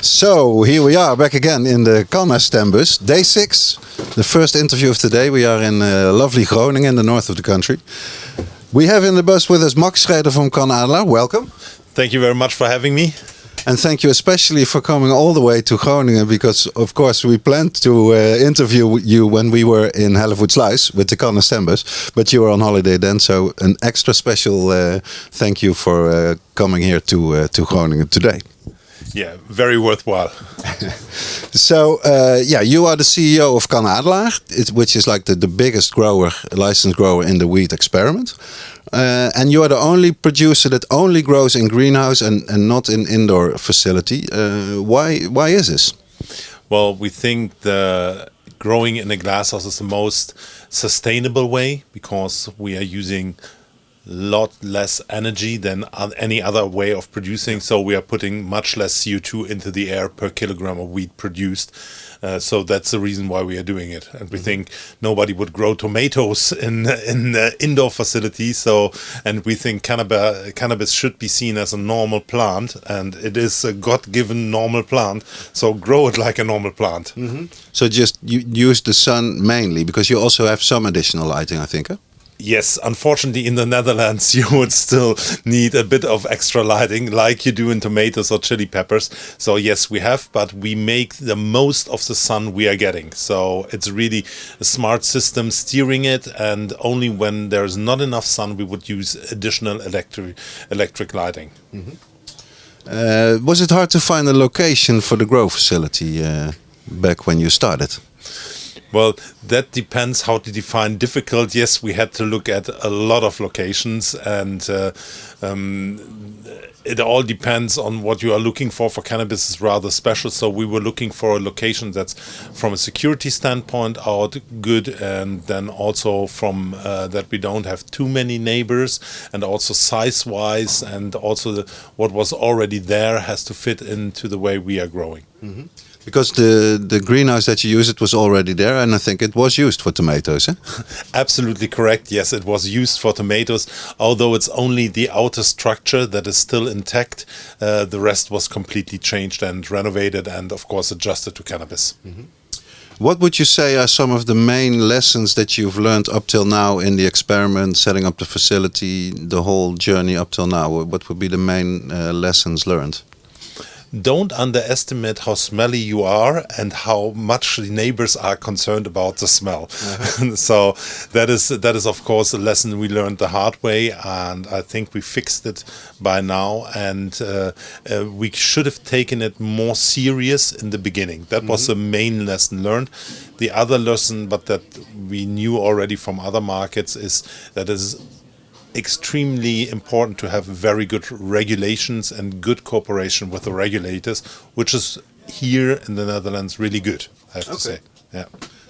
So here we are back again in the CannaStembus, day 6, the first interview of today. We are in lovely Groningen in the north of the country. We have in the bus with us Max Schreder van CanAdelaar. Welcome. Thank you very much for having me. And thank you especially for coming all the way to Groningen, because of course we planned to interview you when we were in Hellevoetsluis with the CannaStembus, but you were on holiday then, so an extra special thank you for coming here to Groningen today. Yeah, very worthwhile. So, you are the CEO of CanAdelaar, which is like the biggest licensed grower in the wheat experiment. And you are the only producer that only grows in greenhouse and not in indoor facility. Why is this? Well, we think the growing in a glasshouse is the most sustainable way, because we are using lot less energy than any other way of producing, so we are putting much less CO2 into the air per kilogram of wheat produced. So that's the reason why we are doing it. And we think nobody would grow tomatoes in the indoor facility. So, and we think cannabis should be seen as a normal plant, and it is a God-given normal plant. So grow it like a normal plant. Mm-hmm. So just use the sun mainly, because you also have some additional lighting, I think. Huh? Yes, unfortunately in the Netherlands you would still need a bit of extra lighting like you do in tomatoes or chili peppers. So yes, we have, but we make the most of the sun we are getting. So it's really a smart system steering it, and only when there's not enough sun we would use additional electric lighting. Mm-hmm. Was it hard to find a location for the grow facility back when you started? Well, that depends how to define difficult. Yes, we had to look at a lot of locations, and it all depends on what you are looking for. For cannabis is rather special, so we were looking for a location that's from a security standpoint out good, and then also from that we don't have too many neighbors, and also size-wise, and also what was already there has to fit into the way we are growing. Mm-hmm. Because the greenhouse that you used, it was already there, and I think it was used for tomatoes, eh? Absolutely correct. Yes, it was used for tomatoes, although it's only the outer structure that is still intact. The rest was completely changed and renovated, and of course adjusted to cannabis. Mm-hmm. What would you say are some of the main lessons that you've learned up till now in the experiment, setting up the facility, the whole journey up till now? What would be the main lessons learned? Don't underestimate how smelly you are and how much the neighbors are concerned about the smell. Uh-huh. So that is of course a lesson we learned the hard way, and I think we fixed it by now, and we should have taken it more serious in the beginning. That was the main lesson learned. The other lesson, but that we knew already from other markets, is that it is extremely important to have very good regulations and good cooperation with the regulators, which is here in the Netherlands really good, I have to say. Yeah.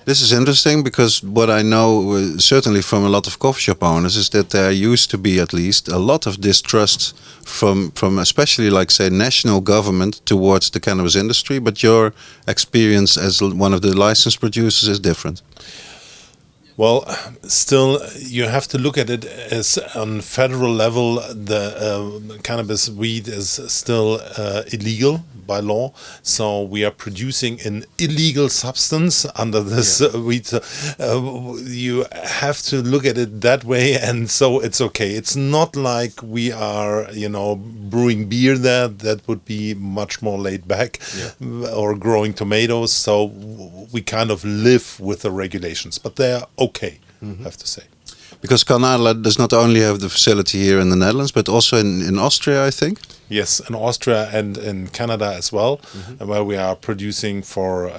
This is interesting, because what I know certainly from a lot of coffee shop owners is that there used to be at least a lot of distrust from especially, like, say, national government towards the cannabis industry, but your experience as one of the licensed producers is different. Well, still, you have to look at it as on federal level, the cannabis weed is still illegal by law. So we are producing an illegal substance under this weed. You have to look at it that way, and so it's okay. It's not like we are, brewing beer there. That would be much more laid back, or growing tomatoes. So we kind of live with the regulations, but they're okay, I have to say. Because CanAdelaar does not only have the facility here in the Netherlands, but also in Austria, I think. Yes, in Austria and in Canada as well, where we are producing for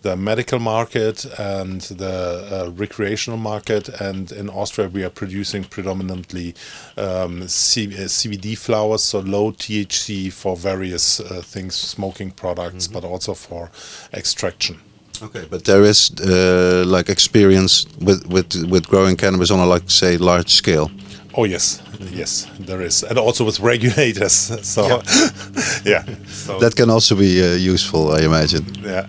the medical market and the recreational market. And in Austria we are producing predominantly CBD flowers, so low THC for various things, smoking products, but also for extraction. Okay, but there is like experience with growing cannabis on a, like, say, large scale. Oh yes, yes, there is, and also with regulators. So yeah, so that can also be useful, I imagine. Yeah,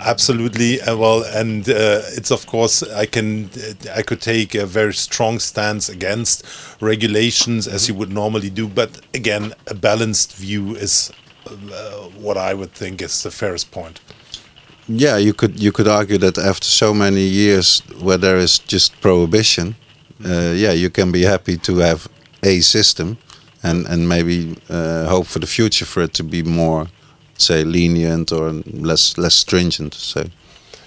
absolutely. Well, and it's of course I could take a very strong stance against regulations as you would normally do, but again, a balanced view is what I would think is the fairest point. Yeah, you could argue that after so many years where there is just prohibition, yeah, you can be happy to have a system, and maybe hope for the future for it to be more, say, lenient or less stringent. So.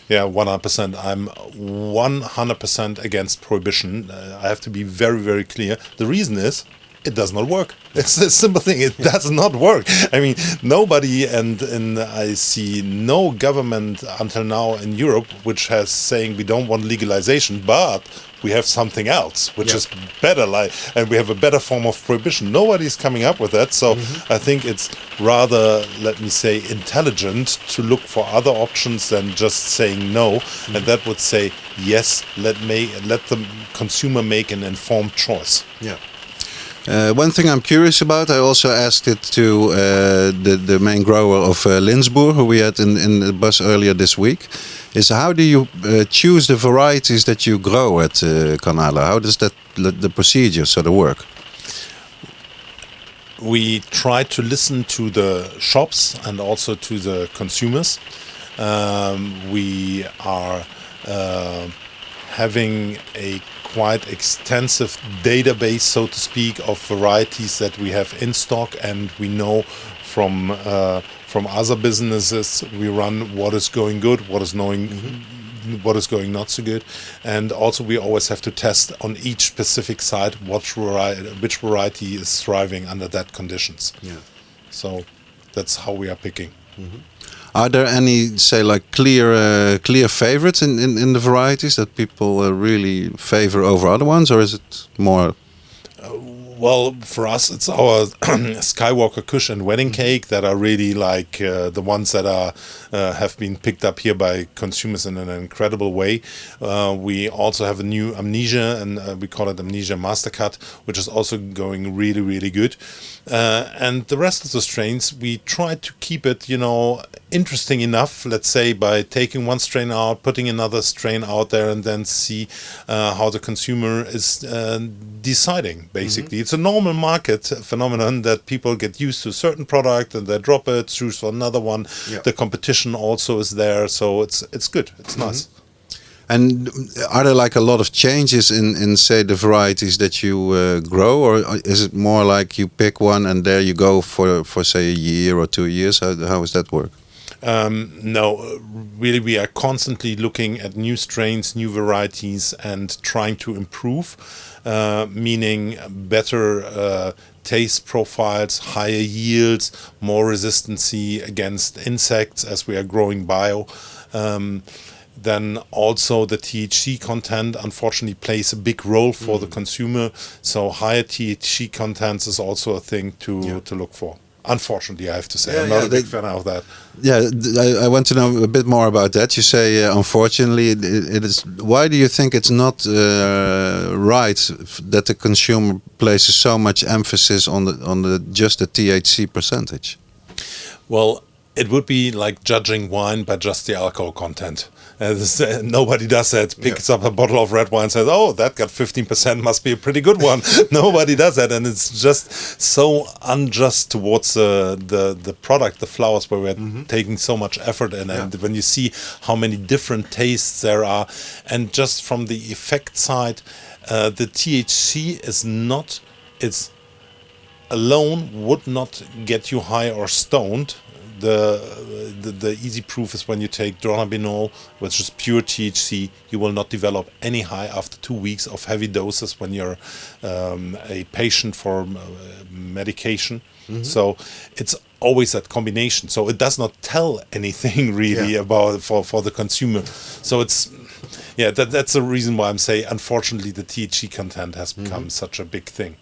Yeah, 100%. I'm 100% against prohibition. I have to be very, very clear. The reason is it does not work. It's a simple thing. It does not work. I mean, nobody, and I see no government until now in Europe which has saying we don't want legalization, but we have something else which is better, and we have a better form of prohibition. Nobody's coming up with that. So I think it's rather, let me say, intelligent to look for other options than just saying no. And that would say yes. Let the consumer make an informed choice. Yeah. One thing I'm curious about, I also asked it to the main grower of Linsboer, who we had in the bus earlier this week, is how do you choose the varieties that you grow at CanAdelaar? How does the procedure sort of work? We try to listen to the shops and also to the consumers. We are having a quite extensive database, so to speak, of varieties that we have in stock, and we know from other businesses we run what is going good, what is going not so good, and also we always have to test on each specific site which variety is thriving under that conditions. Yeah. So that's how we are picking. Are there any, say, like clear favorites in the varieties that people really favor over other ones, or is it more? Well, for us, it's our Skywalker Kush and Wedding Cake that are really like the ones that are have been picked up here by consumers in an incredible way. We also have a new Amnesia, and we call it Amnesia Mastercut, which is also going really, really good. And the rest of the strains, we try to keep it, interesting enough, let's say, by taking one strain out, putting another strain out there, and then see how the consumer is deciding, basically. It's a normal market phenomenon that people get used to a certain product and they drop it, choose for another one. Yeah. The competition also is there, so it's good. It's nice. And are there like a lot of changes in say the varieties that you grow, or is it more like you pick one and there you go for say a year or 2 years? How does that work? No, really, we are constantly looking at new strains, new varieties, and trying to improve, meaning better taste profiles, higher yields, more resistancy against insects as we are growing bio. Then also the THC content unfortunately plays a big role for the consumer. So higher THC contents is also a thing to look for. Unfortunately, I have to say, I'm not a big fan of that. Yeah, I want to know a bit more about that. You say, unfortunately, it is. Why do you think it's not right that the consumer places so much emphasis on just the THC percentage? Well, it would be like judging wine by just the alcohol content. Nobody does that. Picks up a bottle of red wine and says, "Oh, that got 15%, must be a pretty good one." Nobody does that, and it's just so unjust towards the product, the flowers, where we're taking so much effort in. And when you see how many different tastes there are, and just from the effect side, the THC is not. It's alone would not get you high or stoned. The easy proof is when you take dronabinol, which is pure THC, you will not develop any high after 2 weeks of heavy doses when you're a patient for medication. So it's always that combination. So it does not tell anything really about for the consumer. So it's that's the reason why I'm saying, unfortunately, the THC content has become such a big thing.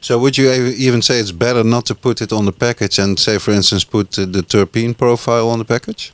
So would you even say it's better not to put it on the package and say, for instance, put the terpene profile on the package?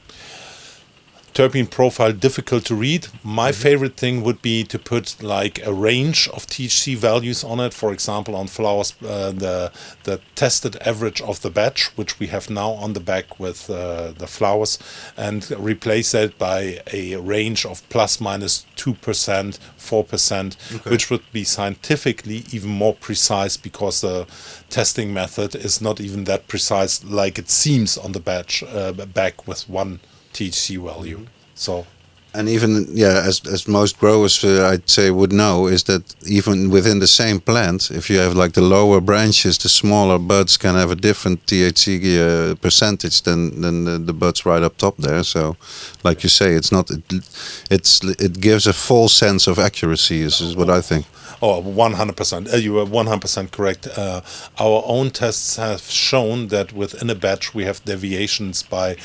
terpene profile difficult to read. My favorite thing would be to put like a range of THC values on it. For example, on flowers, the tested average of the batch, which we have now on the back with the flowers, and replace that by a range of plus minus 2%, 4%, which would be scientifically even more precise, because the testing method is not even that precise like it seems on the batch back with one THC value. So, and even as most growers I'd say would know, is that even within the same plant, if you have like the lower branches, the smaller buds can have a different THC percentage than the buds right up top there. So, like you say, it gives a false sense of accuracy. Is what I think. Oh, 100%. You are 100% correct. Our own tests have shown that within a batch we have deviations by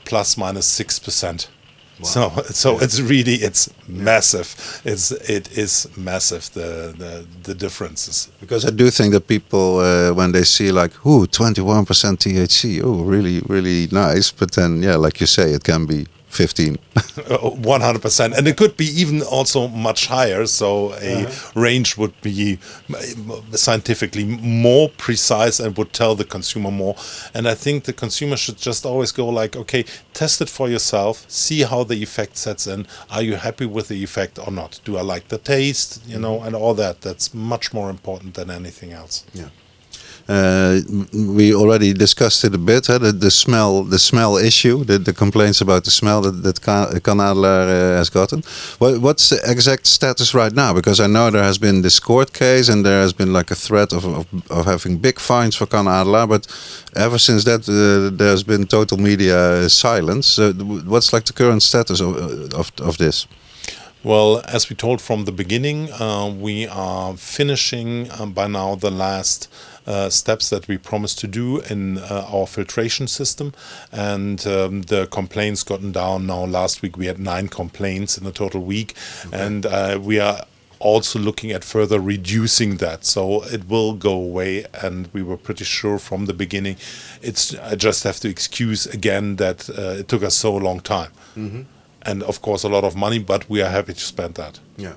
plus minus 6%. Wow. So it's massive. It is massive, the differences. Because I do think that people when they see like 21% THC, really really nice, but then like you say, it can be 15. 100%, and it could be even also much higher. So a range would be scientifically more precise and would tell the consumer more. And I think the consumer should just always go like, okay, test it for yourself, see how the effect sets in. Are you happy with the effect or not? Do I like the taste? And all that. That's much more important than anything else. Yeah. We already discussed it a bit. The smell issue, the complaints about the smell that CanAdelaar has gotten. What's the exact status right now? Because I know there has been this court case, and there has been like a threat of having big fines for CanAdelaar. But ever since that, there's been total media silence. What's like the current status of this? Well, as we told from the beginning, we are finishing by now the last steps that we promised to do in our filtration system, and the complaints gotten down now. Last week we had 9 complaints in a total week, and we are also looking at further reducing that, so it will go away. And we were pretty sure from the beginning. I just have to excuse again that it took us so long time. And of course a lot of money, but we are happy to spend that. Yeah,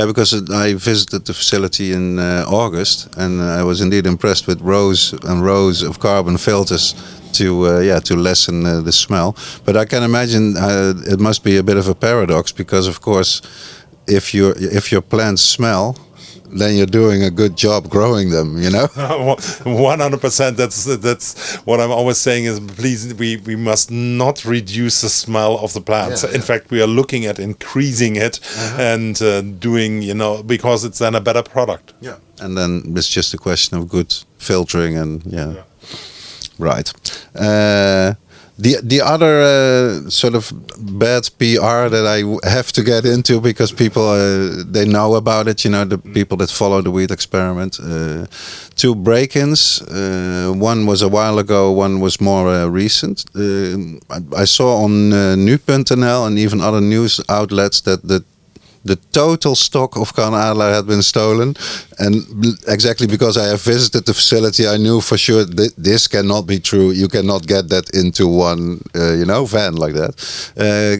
because I visited the facility in August, and I was indeed impressed with rows and rows of carbon filters to lessen the smell. But I can imagine it must be a bit of a paradox, because of course, if your plants smell, then you're doing a good job growing them, 100%. That's what I'm always saying is, please, we must not reduce the smell of the plants. In fact, we are looking at increasing it and doing, because it's then a better product. Yeah. And then it's just a question of good filtering and right. The other sort of bad PR that I have to get into, because people they know about it, the people that follow the wheat experiment. 2 break-ins. One was a while ago. One was more recent. I saw on nu.nl and even other news outlets that the total stock of CanAdelaar had been stolen, and exactly because I have visited the facility, I knew for sure that this cannot be true. You cannot get that into one, van like that.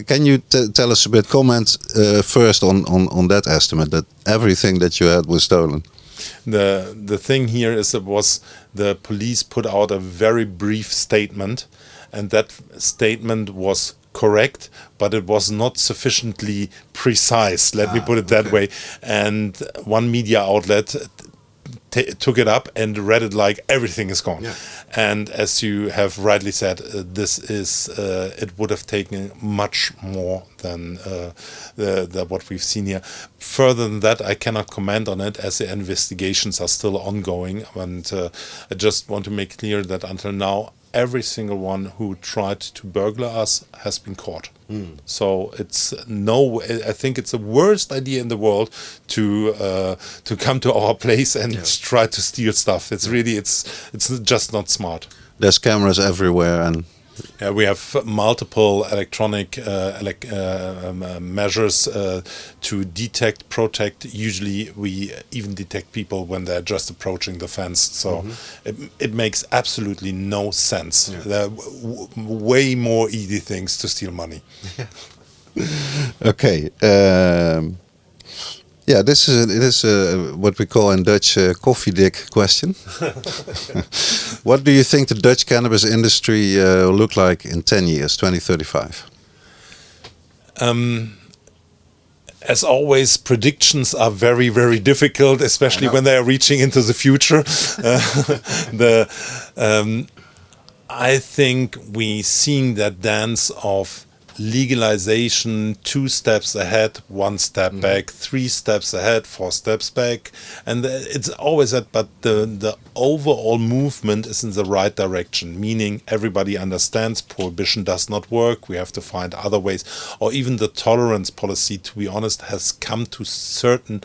Can you tell us a bit? Comment first on that estimate, that everything that you had was stolen. The thing here is, the police put out a very brief statement, and that statement was correct, but it was not sufficiently precise. Let me put it that way. And one media outlet took it up and read it like everything is gone. And as you have rightly said, this is it would have taken much more than what we've seen here. Further than that, I cannot comment on it, as the investigations are still ongoing. And I just want to make clear that until now, every single one who tried to burglar us has been caught. So I think it's the worst idea in the world to come to our place and try to steal stuff. It's really, it's just not smart. There's cameras everywhere, and Yeah, we have multiple electronic measures to detect, protect. Usually, we even detect people when they're just approaching the fence. So it makes absolutely no sense. Yeah. There are way more easy things to steal money. Okay. Yeah, it is what we call in Dutch koffiedik question. What do you think the Dutch cannabis industry will look like in 10 years, 2035? As always, predictions are very, very difficult, especially when they are reaching into the future. I think we seeing that dance of legalization, 2 steps ahead, 1 step back, 3 steps ahead, 4 steps back, and it's always that. But the overall movement is in the right direction, meaning everybody understands prohibition does not work. We have to find other ways, or even the tolerance policy, to be honest, has come to certain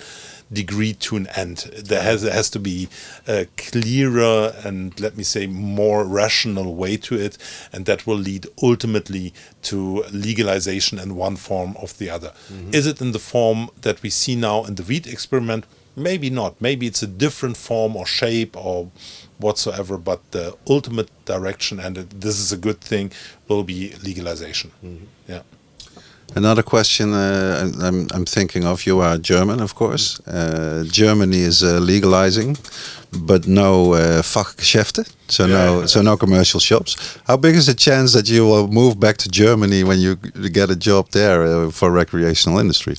degree to an end. There has to be a clearer and, let me say, more rational way to it, and that will lead ultimately to legalization in one form or the other. Is it in the form that we see now in the weed experiment? Maybe not. Maybe it's a different form or shape or whatsoever, but the ultimate direction, and this is a good thing, will be legalization. Yeah. Another question I'm thinking of, you are German, of course. Germany is legalizing, but no Fachgeschäfte, so no commercial shops. How big is the chance that you will move back to Germany when you get a job there for recreational industry?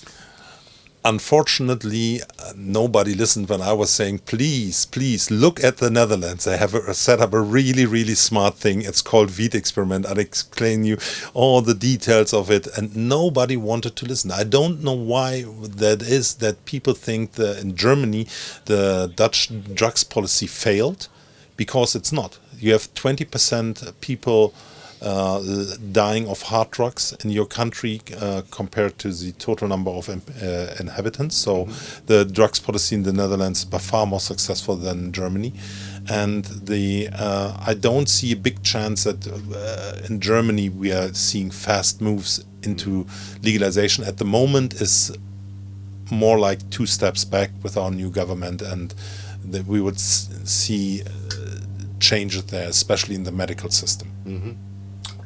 Unfortunately, nobody listened when I was saying, please look at the Netherlands. They have set up a really, really smart thing. It's called Weed Experiment. I'll explain you all the details of it. And nobody wanted to listen. I don't know why that is, that people think that in Germany, the Dutch drugs policy failed, because it's not. You have 20% people dying of hard drugs in your country compared to the total number of inhabitants. So the drugs policy in the Netherlands is by far more successful than Germany. And I don't see a big chance that in Germany we are seeing fast moves into legalization. At the moment is more like 2 steps back with our new government, and that we would see changes there, especially in the medical system.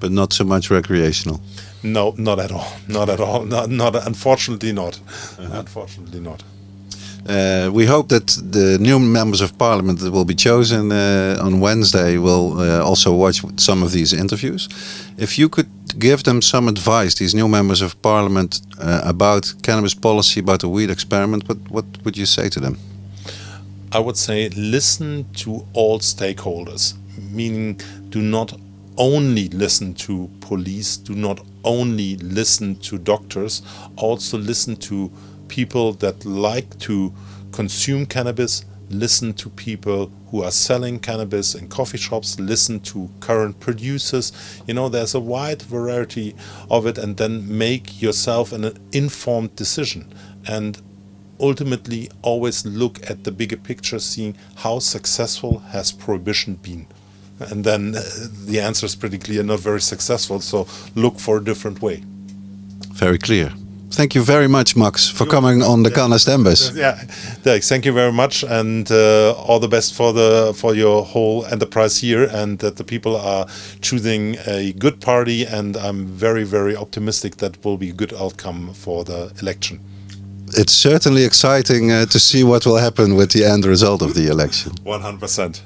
But not so much recreational. No, not at all. Not at all. Not unfortunately not. Unfortunately not. We hope that the new members of parliament that will be chosen on Wednesday will also watch some of these interviews. If you could give them some advice, these new members of parliament, about cannabis policy, about the weed experiment, what would you say to them? I would say listen to all stakeholders, meaning do not only listen to police, do not only listen to doctors, also listen to people that like to consume cannabis, listen to people who are selling cannabis in coffee shops, listen to current producers. There's a wide variety of it, and then make yourself an informed decision. And ultimately always look at the bigger picture, seeing how successful has prohibition been. And then the answer is pretty clear, not very successful, so look for a different way. Very clear. Thank you very much, Max, for coming on the CannaStembus. Yeah, thank you very much, and all the best for your whole enterprise here, and that the people are choosing a good party, and I'm very, very optimistic that will be a good outcome for the election. It's certainly exciting to see what will happen with the end result of the election. 100%.